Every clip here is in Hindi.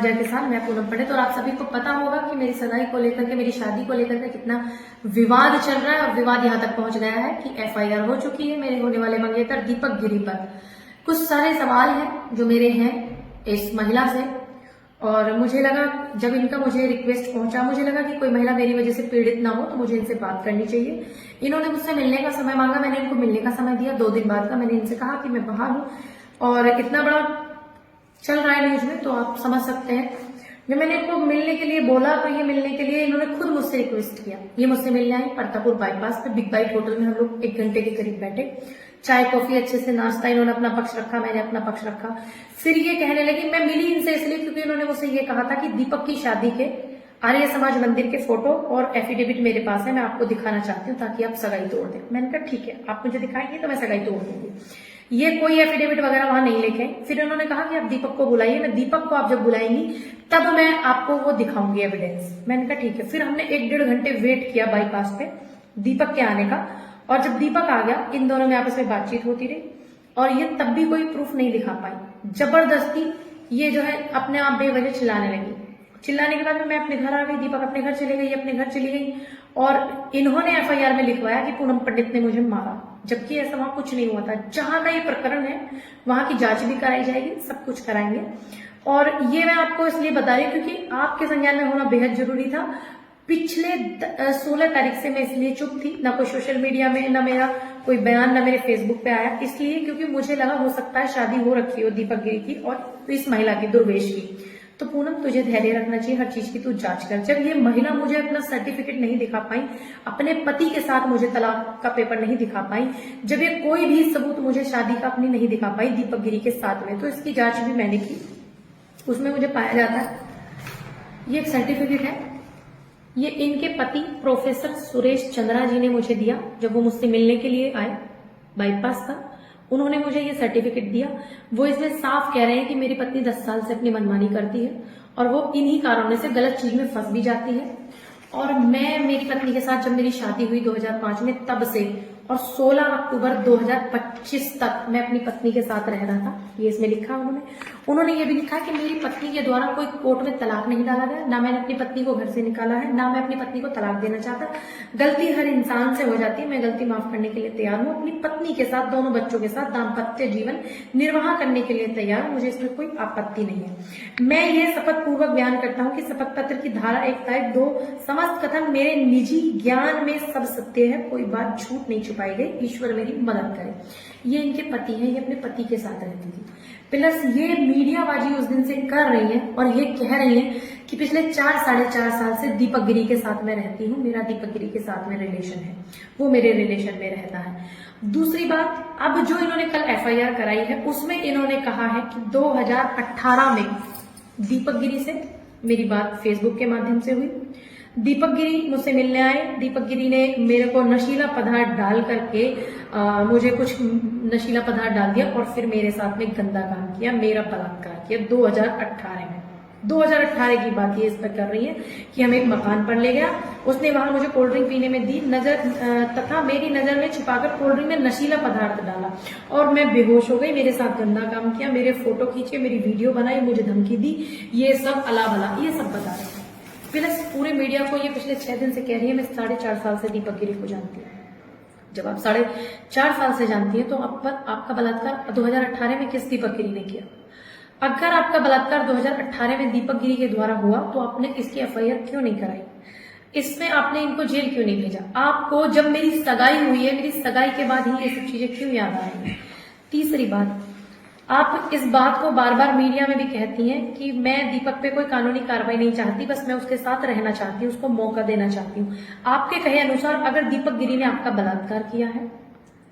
जय किसान, मैं पूनम पंडित। और आप सभी को पता होगा कि मेरी सगाई को लेकर के, मेरी शादी को लेकर के कितना विवाद चल रहा है और विवाद यहाँ तक पहुंच गया है कि एफआईआर हो चुकी है मेरे होने वाले मंगेतर दीपक गिरी पर। कुछ सारे सवाल हैं जो मेरे हैं इस महिला से, और मुझे लगा जब इनका मुझे रिक्वेस्ट पहुंचा, मुझे लगा कि कोई महिला मेरी वजह से पीड़ित ना हो तो मुझे इनसे बात करनी चाहिए। इन्होंने मुझसे मिलने का समय मांगा, मैंने इनको मिलने का समय दिया 2 दिन बाद का। मैंने इनसे कहा कि मैं बाहर हूँ और इतना बड़ा चल रहा है न्यूज में तो आप समझ सकते हैं। जब मैंने इनको मिलने के लिए बोला तो ये मिलने के लिए इन्होंने खुद मुझसे रिक्वेस्ट किया। ये मुझसे मिलने आई परतापुर बाईपास पे बिग बाइट होटल में। हम लोग 1 घंटे के करीब बैठे, चाय कॉफी अच्छे से नाश्ता, इन्होंने अपना पक्ष रखा, मैंने अपना पक्ष रखा। फिर ये कहने लगी, मैं मिली इनसे इसलिए क्योंकि इन्होंने मुझसे ये कहा था कि दीपक की शादी के आर्य समाज मंदिर के फोटो और एफिडेविट मेरे पास है, मैं आपको दिखाना चाहती हूँ ताकि आप सगाई तोड़ दें। मैंने कहा ठीक है, आप मुझे दिखाएंगे तो मैं सगाई तोड़ दूंगी। ये कोई एफिडेविट वगैरह वहां नहीं लेके आए। फिर उन्होंने कहा कि आप दीपक को बुलाइए, मैं दीपक को आप जब बुलाएंगी तब मैं आपको वो दिखाऊंगी एविडेंस। मैंने कहा ठीक है। फिर हमने 1-1.5 घंटे वेट किया बाईपास पे दीपक के आने का, और जब दीपक आ गया इन दोनों में आपस में बातचीत होती रही और ये तब भी कोई प्रूफ नहीं दिखा पाई। जबरदस्ती ये जो है अपने आप बेवजह चिल्लाने लगी। चिल्लाने के बाद में मैं अपने घर आ गई, दीपक अपने घर चले गई, अपने घर चली गई, और इन्होंने एफआईआर में लिखवाया कि पूनम पंडित ने मुझे मारा, जबकि ऐसा वहां कुछ नहीं हुआ था। जहां का ये प्रकरण है वहां की जांच भी कराई जाएगी, सब कुछ कराएंगे। और ये मैं आपको इसलिए बता रही हूँ क्योंकि आपके संज्ञान में होना बेहद जरूरी था। पिछले 16 तारीख से मैं इसलिए चुप थी, ना कोई सोशल मीडिया में, ना मेरा कोई बयान, ना मेरे फेसबुक पे आया, इसलिए क्योंकि मुझे लगा हो सकता है शादी हो रखी हो दीपक गिरी की और इस महिला की, दुर्वेश की। तो पूनम तुझे धैर्य रखना चाहिए, हर चीज की तू जांच कर। जब ये महिला मुझे अपना सर्टिफिकेट नहीं दिखा पाई, अपने पति के साथ मुझे तलाक का पेपर नहीं दिखा पाई, जब ये कोई भी सबूत मुझे शादी का अपनी नहीं दिखा पाई दीपक गिरी के साथ में, तो इसकी जांच भी मैंने की। उसमें मुझे पाया जाता है, ये एक सर्टिफिकेट है, ये इनके पति प्रोफेसर सुरेश चंद्रा जी ने मुझे दिया जब वो मुझसे मिलने के लिए आए बाईपास का। उन्होंने मुझे ये सर्टिफिकेट दिया। वो इसमें साफ कह रहे हैं कि मेरी पत्नी 10 साल से अपनी मनमानी करती है और वो इन्हीं कारणों से गलत चीज में फंस भी जाती है। और मैं मेरी पत्नी के साथ जब मेरी शादी हुई 2005 में, तब से और 16 अक्टूबर 2025 तक मैं अपनी पत्नी के साथ रह रहा था। ये इसमें लिखा उन्होंने ये भी लिखा कि मेरी पत्नी के द्वारा कोई कोर्ट में तलाक नहीं डाला गया, ना मैंने अपनी पत्नी को घर से निकाला है, ना मैं अपनी पत्नी को तलाक देना चाहता। गलती हर इंसान से हो जाती है, मैं गलती माफ करने के लिए तैयार हूँ। अपनी पत्नी के साथ, दोनों बच्चों के साथ दाम्पत्य जीवन निर्वाह करने के लिए तैयार हूँ, मुझे इसमें कोई आपत्ति नहीं है। मैं ये शपथ पूर्वक बयान करता हूँ कि शपथ पत्र की धारा 1/2 समस्त कथन मेरे निजी ज्ञान में सब सत्य है, कोई बात झूठ नहीं छुपाई गई, ईश्वर मेरी मदद करे। ये इनके पति हैं, ये अपने पति के साथ रहती थी। प्लस ये मीडियाबाजी उस दिन से कर रही है और ये कह रही है कि पिछले 4-4.5 साल से दीपक गिरी के साथ मैं रहती हूँ, मेरा दीपक गिरी के साथ में रिलेशन है, वो मेरे रिलेशन में रहता है। दूसरी बात, अब जो इन्होंने कल एफआईआर कराई है उसमें इन्होंने कहा है कि 2018 में दीपक गिरी से मेरी बात फेसबुक के माध्यम से हुई। दीपक गिरी मुझसे मिलने आए, दीपक गिरी ने मेरे को नशीला पदार्थ डाल करके मुझे कुछ नशीला पदार्थ डाल दिया और फिर मेरे साथ में गंदा काम किया, मेरा बलात्कार किया 2018 में। 2018 की बात ये इस पर कर रही है कि हमें एक मकान पर ले गया, उसने वहां मुझे कोल्ड ड्रिंक पीने में दी, तथा मेरी नजर में छिपाकर कोल्ड ड्रिंक में नशीला पदार्थ डाला और मैं बेहोश हो गई, मेरे साथ गंदा काम किया, मेरे फोटो खींचे, मेरी वीडियो बनाई, मुझे धमकी दी, ये सब अला भला ये सब बता रहे हैं। प्लस पूरे मीडिया को ये पिछले 6 दिन से कह रही है मैं 4.5 साल से दीपक गिरी को जानती हूँ। जब आप 4.5 साल से जानती है तो आप पर आपका बलात्कार 2018 में किस दीपक गिरी ने किया? अगर आपका बलात्कार 2018 में दीपक गिरी के द्वारा हुआ तो आपने इसकी एफआईआर क्यों नहीं कराई? इसमें आपने इनको जेल क्यों नहीं भेजा? आपको जब मेरी सगाई हुई है, मेरी सगाई के बाद ही ये सब चीजें क्यों याद आ रही है? तीसरी बात, आप इस बात को बार बार मीडिया में भी कहती हैं कि मैं दीपक पे कोई कानूनी कार्रवाई नहीं चाहती, बस मैं उसके साथ रहना चाहती हूँ, उसको मौका देना चाहती हूँ। आपके कहे अनुसार अगर दीपक गिरी ने आपका बलात्कार किया है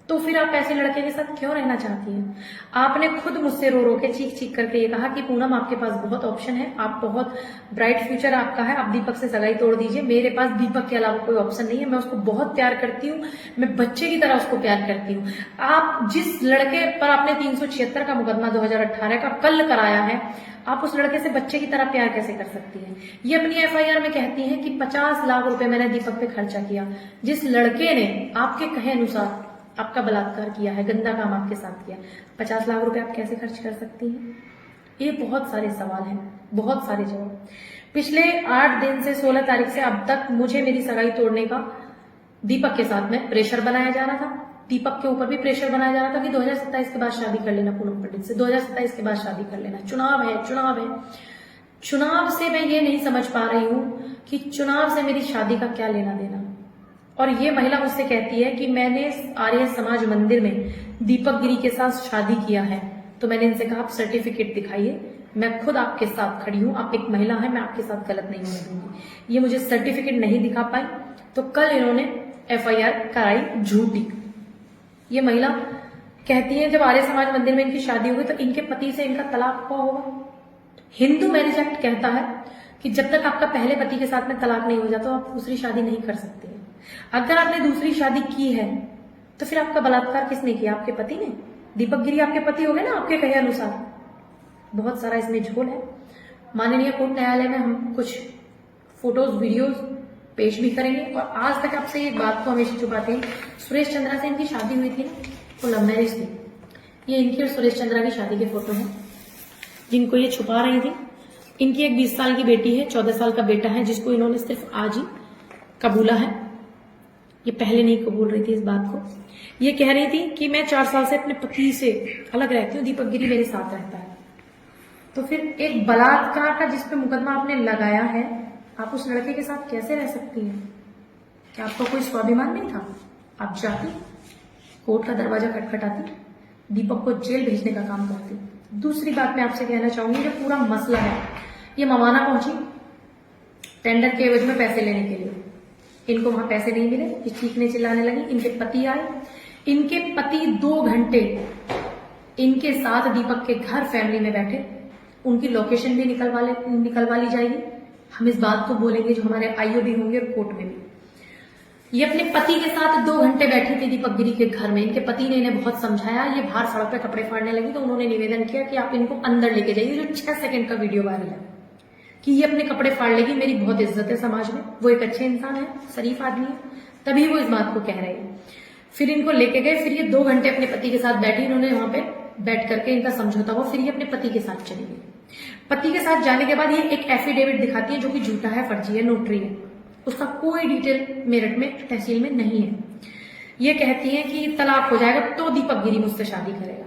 तो फिर आप ऐसे लड़के के साथ क्यों रहना चाहती हैं? आपने खुद मुझसे रो रो के चीख करके ये कहा कि पूनम आपके पास बहुत ऑप्शन है, आप बहुत ब्राइट फ्यूचर आपका है, आप दीपक से सगाई तोड़ दीजिए। मेरे पास दीपक के अलावा कोई ऑप्शन नहीं है, मैं उसको बहुत प्यार करती हूँ, मैं बच्चे की तरह उसको प्यार करती हूँ। आप जिस लड़के पर आपने 376 का मुकदमा 2018 का कल कराया है, आप उस लड़के से बच्चे की तरह प्यार कैसे कर सकती हैं? ये अपनी एफआईआर में कहती हैं कि 50 लाख रुपए मैंने दीपक पे खर्चा किया। जिस लड़के ने आपके कहे अनुसार आपका बलात्कार किया है, गंदा काम आपके साथ किया, 50 लाख रुपए आप कैसे खर्च कर सकती हैं? ये बहुत सारे सवाल हैं। बहुत सारे जवाब। पिछले 8 दिन से 16 तारीख से अब तक मुझे मेरी सगाई तोड़ने का दीपक के साथ में प्रेशर बनाया जा रहा था। दीपक के ऊपर भी प्रेशर बनाया जा रहा था कि 2027 के बाद शादी कर लेना पूनम पंडित से, 2027 के बाद शादी कर लेना, चुनाव है, चुनाव है। चुनाव से मैं ये नहीं समझ पा रही हूं कि चुनाव से मेरी शादी का क्या लेना देना। और ये महिला मुझसे कहती है कि मैंने आर्य समाज मंदिर में दीपक गिरी के साथ शादी किया है। तो मैंने इनसे कहा आप सर्टिफिकेट दिखाइए, मैं खुद आपके साथ खड़ी हूं, आप एक महिला हैं, मैं आपके साथ गलत नहीं होने दूंगी। ये मुझे सर्टिफिकेट नहीं दिखा पाई, तो कल इन्होंने FIR कराई झूठी। ये महिला कहती है जब आर्य समाज मंदिर में इनकी शादी हुई तो इनके पति से इनका तलाक हुआ होगा। हिंदू मैरिज एक्ट कहता है कि जब तक आपका पहले पति के साथ में तलाक नहीं हो जाता आप दूसरी शादी नहीं कर सकते हैं। अगर आपने दूसरी शादी की है तो फिर आपका बलात्कार किसने किया? आपके पति ने। दीपक गिरी आपके पति हो गए ना आपके कहे अनुसार। बहुत सारा इसमें झोल है। माननीय कोर्ट न्यायालय में हम कुछ फोटोज वीडियोज पेश भी करेंगे। और आज तक आपसे एक बात को हमेशा छुपाते हैं, सुरेश चंद्रा से इनकी शादी हुई थी ना, वो लव मैरिज थी। ये इनकी और सुरेश चंद्रा की शादी के फोटो हैं जिनको ये छुपा रही थी। इनकी एक 20 साल की बेटी है, 14 साल का बेटा है जिसको इन्होंने सिर्फ आज ही कबूला है। ये पहले नहीं कबूल रही थी इस बात को। ये कह रही थी कि मैं 4 साल से अपने पति से अलग रहती हूँ, दीपक गिरी मेरे साथ रहता है। तो फिर एक बलात्कार का जिस पे मुकदमा आपने लगाया है, आप उस लड़के के साथ कैसे रह सकती हैं? क्या आपको कोई स्वाभिमान नहीं था? आप जाती, कोर्ट का दरवाजा खटखटाती, दीपक को जेल भेजने का काम करती। दूसरी बात मैं आपसे कहना चाहूंगी, जो पूरा मसला है, ये मवाना पहुंची टेंडर के एवज में पैसे लेने के लिए। इनको वहां पैसे नहीं मिले, ये चीखने चिल्लाने लगी। इनके पति आए, इनके पति 2 घंटे इनके साथ दीपक के घर फैमिली में बैठे। उनकी लोकेशन भी निकलवा ली जाएगी। हम इस बात को बोलेंगे जो हमारे IO भी होंगे और कोर्ट में भी। ये अपने पति के साथ 2 घंटे बैठी थी दीपक गिरी के घर में। इनके पति ने इन्हें बहुत समझाया। ये बाहर सड़क पे कपड़े फाड़ने लगी तो उन्होंने निवेदन किया कि आप इनको अंदर लेके जाइए। जो 6 सेकंड का वीडियो वायरल है कि ये अपने कपड़े फाड़ लेगी, मेरी बहुत इज्जत है समाज में, वो एक अच्छे इंसान है, शरीफ आदमी है, तभी वो इस बात को कह रहे हैं। फिर इनको लेके गए। फिर ये 2 घंटे अपने पति के साथ बैठी। इन्होंने वहां पे बैठ करके इनका समझौता हुआ। फिर ये अपने पति के साथ चली गई। पति के साथ जाने के बाद ये एक एफिडेविट दिखाती है जो कि झूठा है, फर्जी है, नोटरी है। उसका कोई डिटेल मेरठ में तहसील में नहीं है। ये कहती है कि तलाक हो जाएगा तो दीपक गिरी मुझसे शादी करेगा।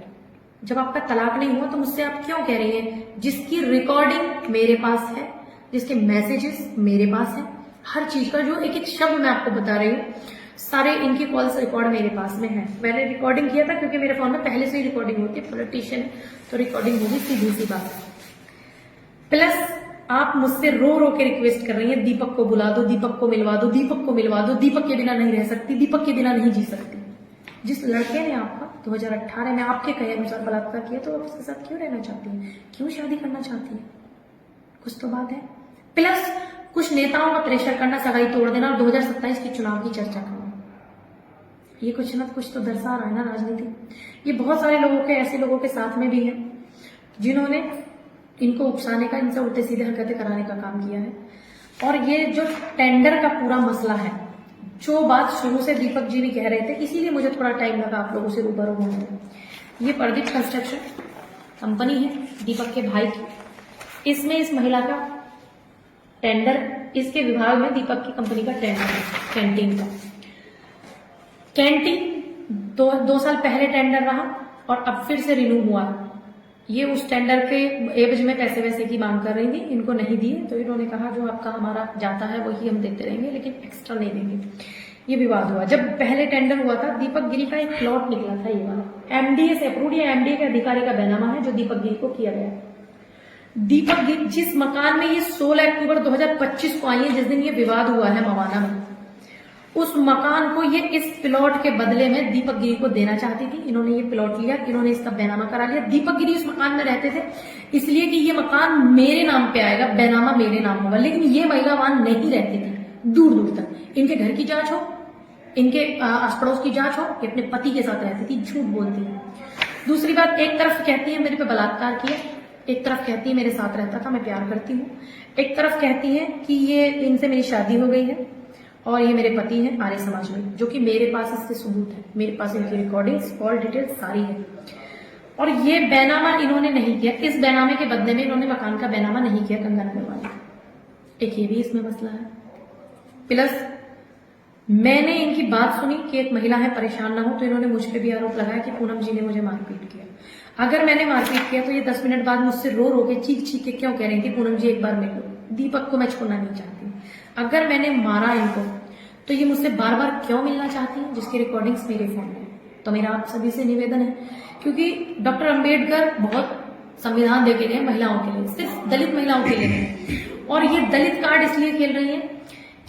जब आपका तलाक नहीं हुआ तो मुझसे आप क्यों कह रही हैं? जिसकी रिकॉर्डिंग मेरे पास है, जिसके मैसेजेस मेरे पास है, हर चीज का जो एक एक शब्द मैं आपको बता रही हूँ, सारे इनकी कॉल्स रिकॉर्ड मेरे पास में है। मैंने रिकॉर्डिंग किया था क्योंकि मेरे फोन में पहले से ही रिकॉर्डिंग होती है, पॉलिटिशियन तो रिकॉर्डिंग होगी, सीधी सी बात। प्लस आप मुझसे रो रो के रिक्वेस्ट कर रही हैं, दीपक को बुला दो, दीपक को मिलवा दो, दीपक को मिलवा दो, दीपक के बिना नहीं रह सकती, दीपक के बिना नहीं जी सकती। जिस लड़के ने आपका 2018 में आपके कहे अनुसार बलात्कार किया तो आप उसके साथ क्यों रहना चाहती हैं? क्यों शादी करना चाहती हैं? कुछ तो बात है। प्लस कुछ नेताओं का प्रेशर करना, सगाई तोड़ देना और 2027 के चुनाव की चर्चा करना, ये कुछ न कुछ तो दर्शा रहा है ना राजनीति। ये बहुत सारे लोगों के, ऐसे लोगों के साथ में भी है जिन्होंने इनको उकसाने का, इनसे उल्टे सीधे हरकतें कराने का काम किया है। और ये जो टेंडर का पूरा मसला है, जो बात शुरू से दीपक जी भी कह रहे थे, इसीलिए मुझे थोड़ा टाइम लगा आप लोगों से रूबरू होने में। ये प्रदीप कंस्ट्रक्शन कंपनी है दीपक के भाई की। इसमें इस महिला का टेंडर, इसके विभाग में दीपक की कंपनी का टेंडर है कैंटीन का। कैंटीन 2 साल पहले टेंडर रहा और अब फिर से रिन्यू हुआ। ये उस टेंडर के एवज में पैसे वैसे की मांग कर रही थी, इनको नहीं दिए तो इन्होंने कहा जो आपका हमारा जाता है वही हम देते रहेंगे, लेकिन एक्स्ट्रा नहीं देंगे। ये विवाद हुआ। जब पहले टेंडर हुआ था, दीपक गिरी का एक प्लॉट निकला था, ये वाला MDA से अप्रूव्ड, या MDA के अधिकारी का बैनामा है जो दीपक गिरी को किया गया। दीपक गिरी जिस मकान में ये 16 अक्टूबर 2025 को आई है, जिस दिन ये विवाद हुआ है मवाना में, उस मकान को ये इस प्लॉट के बदले में दीपक गिरी को देना चाहती थी। इन्होंने ये प्लॉट लिया, इन्होंने इसका बैनामा करा लिया। दीपक गिरी उस मकान में रहते थे इसलिए कि ये मकान मेरे नाम पे आएगा, बैनामा मेरे नाम होगा। लेकिन ये महिला वहां नहीं रहती थी दूर दूर तक। इनके घर की जांच हो, इनके आस पड़ोस की जांच हो, ये अपने पति के साथ रहती थी, झूठ बोलती है। दूसरी बात, एक तरफ कहती है मेरे पे बलात्कार किया, एक तरफ कहती है मेरे साथ रहता था, मैं प्यार करती हूँ, एक तरफ कहती है कि ये इनसे मेरी शादी हो गई है और ये मेरे पति हैं आर्य समाज में, जो कि मेरे पास इससे सबूत है, मेरे पास इनकी रिकॉर्डिंग्स, कॉल डिटेल्स सारी है। और ये बैनामा इन्होंने नहीं किया, इस बैनामे के बदले में इन्होंने मकान का बैनामा नहीं किया कंगना रनौत। एक ये भी इसमें मसला है। प्लस मैंने इनकी बात सुनी कि एक महिला है परेशान ना हो, तो इन्होंने मुझ पे भी आरोप लगाया कि पूनम जी ने मुझे मारपीट किया। अगर मैंने मारपीट किया तो ये 10 मिनट बाद मुझसे रो रो के चीख चीख के क्यों कह रही थी पूनम जी एक बार मिल लो, दीपक को मैं छोड़ना नहीं चाहती। अगर मैंने मारा इनको तो ये मुझसे बार बार क्यों मिलना चाहती है, जिसकी रिकॉर्डिंग्स मेरे फोन में। तो मेरा आप सभी से निवेदन है, क्योंकि डॉक्टर अंबेडकर बहुत संविधान दे के गए महिलाओं के लिए, सिर्फ दलित महिलाओं के लिए, और ये दलित कार्ड इसलिए खेल रही है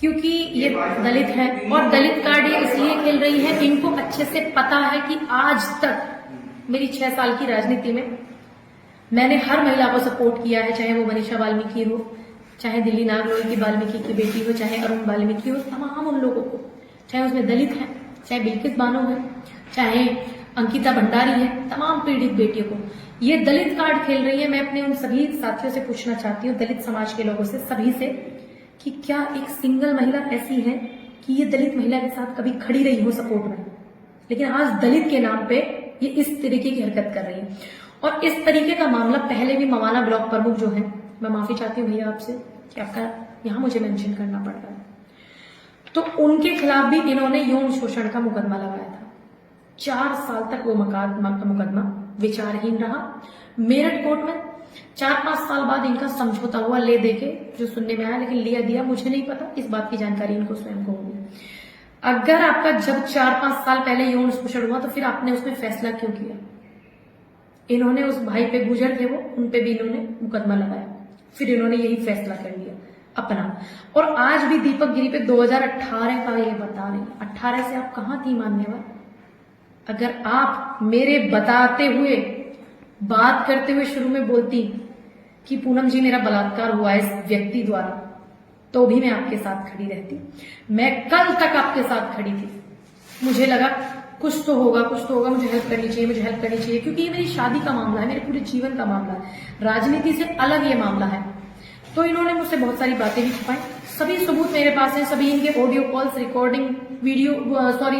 क्योंकि ये दलित है, और दलित कार्ड ये इसलिए खेल रही है, इनको अच्छे से पता है कि आज तक मेरी 6 साल की राजनीति में मैंने हर महिला को सपोर्ट किया है, चाहे वो मनीषा वाल्मीकि हो, चाहे दिल्ली नागलोई की वाल्मीकि की बेटी हो, चाहे अरुण वाल्मीकि हो, तमाम उन लोगों को, चाहे उसमें दलित है, चाहे बिल्किस बानो है, चाहे अंकिता भंडारी है, तमाम पीड़ित बेटियों को ये दलित कार्ड खेल रही है। मैं अपने उन सभी साथियों से पूछना चाहती हूँ, दलित समाज के लोगों से, सभी से, कि क्या एक सिंगल महिला ऐसी है कि ये दलित महिला के साथ कभी खड़ी रही हो सपोर्ट में, लेकिन आज दलित के नाम पे ये इस तरीके की हरकत कर रही है। और इस तरीके का मामला पहले भी मवाना ब्लॉक प्रमुख जो है, मैं माफी चाहती हूँ भैया आपसे कि आपका यहां मुझे मेंशन करना पड़ रहा है, तो उनके खिलाफ भी इन्होंने यौन शोषण का मुकदमा लगाया था। 4 साल तक वो मुकदमा विचारहीन रहा मेरठ कोर्ट में। 4-5 साल बाद इनका समझौता हुआ ले देके, जो सुनने में आया, लेकिन लिया दिया मुझे नहीं पता, इस बात की जानकारी इनको स्वयं को होगी। अगर आपका जब 4-5 साल पहले यौन शोषण हुआ तो फिर आपने उसमें फैसला क्यों किया? इन्होंने उस भाई पे गुजर थे वो, उन पे भी इन्होंने मुकदमा लगाया, फिर इन्होंने यही फैसला कर लिया अपना। और आज भी दीपक गिरी पे 2018 का ये बता रही है। 18 से आप कहां थी मान्यवर? अगर आप मेरे बताते हुए, बात करते हुए शुरू में बोलती कि पूनम जी मेरा बलात्कार हुआ इस व्यक्ति द्वारा, तो भी मैं आपके साथ खड़ी रहती। मैं कल तक आपके साथ खड़ी थी। मुझे लगा कुछ तो होगा, मुझे हेल्प करनी चाहिए, क्योंकि ये मेरी शादी का मामला है, मेरे पूरे जीवन का मामला है, राजनीति से अलग ये मामला है। तो इन्होंने मुझसे बहुत सारी बातें भी छुपाई, सभी सबूत मेरे पास है, सभी इनके audio calls, recording, video,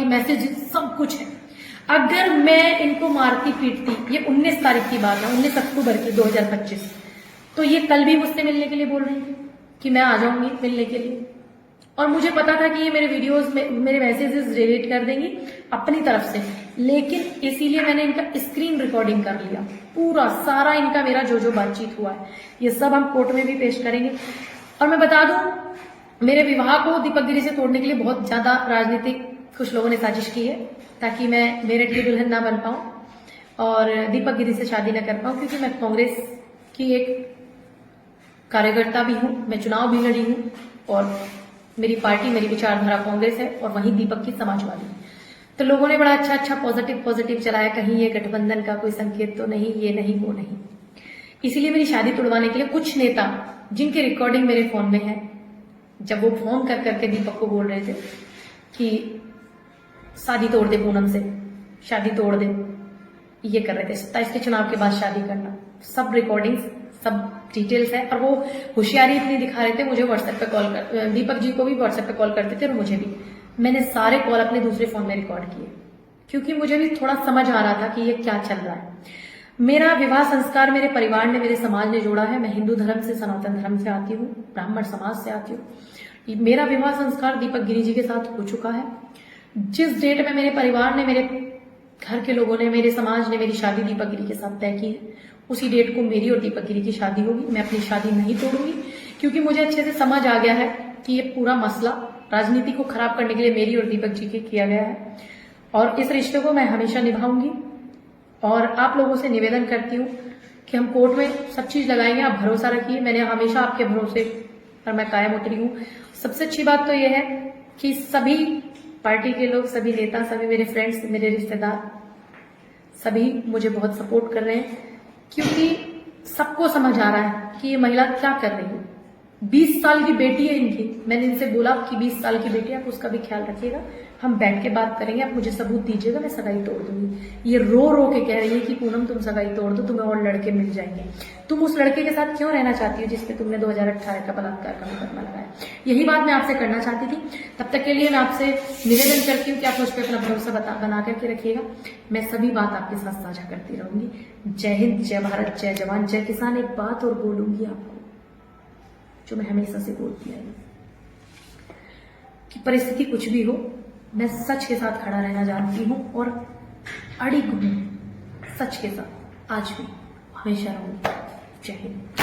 message, सब कुछ है। अगर मैं इनको मारती पीटती, ये 19 तारीख की बात है, 19 अक्टूबर की 2025, तो ये कल भी मुझसे मिलने के लिए बोल रही थी कि मैं आ जाऊंगी मिलने के लिए, और मुझे पता था कि ये मेरे वीडियोस में मेरे मैसेजेस डिलीट कर देंगी अपनी तरफ से, लेकिन इसीलिए मैंने इनका स्क्रीन रिकॉर्डिंग कर लिया, पूरा सारा इनका मेरा जो बातचीत हुआ है, ये सब हम कोर्ट में भी पेश करेंगे। और मैं बता दूं, मेरे विवाह को दीपक गिरी से तोड़ने के लिए बहुत ज्यादा राजनीतिक कुछ लोगों ने साजिश की है, ताकि मैं मेरठ की दुल्हन ना बन पाऊं और दीपक गिरी से शादी न कर पाऊं, क्योंकि मैं कांग्रेस की एक कार्यकर्ता भी हूं, मैं चुनाव भी लड़ी हूं, और मेरी पार्टी, मेरी विचारधारा कांग्रेस है, और वहीं दीपक की समाजवादी। तो लोगों ने बड़ा अच्छा पॉजिटिव चलाया, कहीं ये गठबंधन का कोई संकेत तो नहीं, ये नहीं वो नहीं। इसीलिए मेरी शादी तोड़वाने के लिए कुछ नेता, जिनकी रिकॉर्डिंग मेरे फोन में है, जब वो फोन कर करके दीपक को बोल रहे थे कि शादी तोड़ दे पूनम से, शादी तोड़ दे, ये कर रहे थे 27 के चुनाव के बाद शादी करना, सब रिकॉर्डिंग्स, सब डिटेल्स है। और वो होशियारी इतनी दिखा रहे थे, मुझे व्हाट्सएप पे कॉल कर, दीपक जी को भी व्हाट्सएप पे कॉल करते थे, और मुझे भी। मैंने सारे कॉल अपने दूसरे फोन में रिकॉर्ड किए, क्योंकि मुझे भी थोड़ा समझ आ रहा था कि ये क्या चल रहा है। मेरा विवाह संस्कार मेरे परिवार ने, मेरे समाज ने जोड़ा है। मैं हिंदू धर्म से, सनातन धर्म से आती हूँ, ब्राह्मण समाज से आती हूँ। मेरा विवाह संस्कार दीपक गिरी जी के साथ हो चुका है। जिस डेट में मेरे परिवार ने, मेरे घर के लोगों ने, मेरे समाज ने मेरी शादी दीपक गिरी के साथ तय की है, उसी डेट को मेरी और दीपक गिरी की शादी होगी। मैं अपनी शादी नहीं तोड़ूंगी, क्योंकि मुझे अच्छे से समझ आ गया है कि ये पूरा मसला राजनीति को खराब करने के लिए मेरी और दीपक जी के किया गया है, और इस रिश्ते को मैं हमेशा निभाऊंगी। और आप लोगों से निवेदन करती हूँ कि हम कोर्ट में सब चीज लगाएंगे, आप भरोसा रखिए, मैंने हमेशा आपके भरोसे पर मैं कायम उतरी हूँ। सबसे अच्छी बात तो यह है कि सभी पार्टी के लोग, सभी नेता, सभी मेरे फ्रेंड्स, मेरे रिश्तेदार, सभी मुझे बहुत सपोर्ट कर रहे हैं, क्योंकि सबको समझ आ रहा है कि ये महिला क्या कर रही है। 20 साल की बेटी है इनकी, मैंने इनसे बोला कि 20 साल की बेटी, आप उसका भी ख्याल रखिएगा, हम बैठ के बात करेंगे, आप मुझे सबूत दीजिएगा, मैं सगाई तोड़ दूंगी। ये रो रो के कह रही है कि पूनम तुम सगाई तोड़ दो, तुम्हें और लड़के मिल जाएंगे। तुम उस लड़के के साथ क्यों रहना चाहती हो जिसपे तुमने 2018 का बलात्कार का मुकदमा लगाया? यही बात मैं आपसे करना चाहती थी। तब तक के लिए मैं आपसे निवेदन करती हूँ कि आप मुझ पर अपना भरोसा बना करके रखिएगा। मैं सभी बात आपके साथ साझा करती रहूंगी। जय हिंद, जय भारत, जय जवान, जय किसान। एक बात और बोलूंगी आपको, जो मैं हमेशा से बोलती आई कि परिस्थिति कुछ भी हो, मैं सच के साथ खड़ा रहना जानती हूं और अड़िग हूं सच के साथ, आज भी हमेशा रहूंगी। जय हिंद।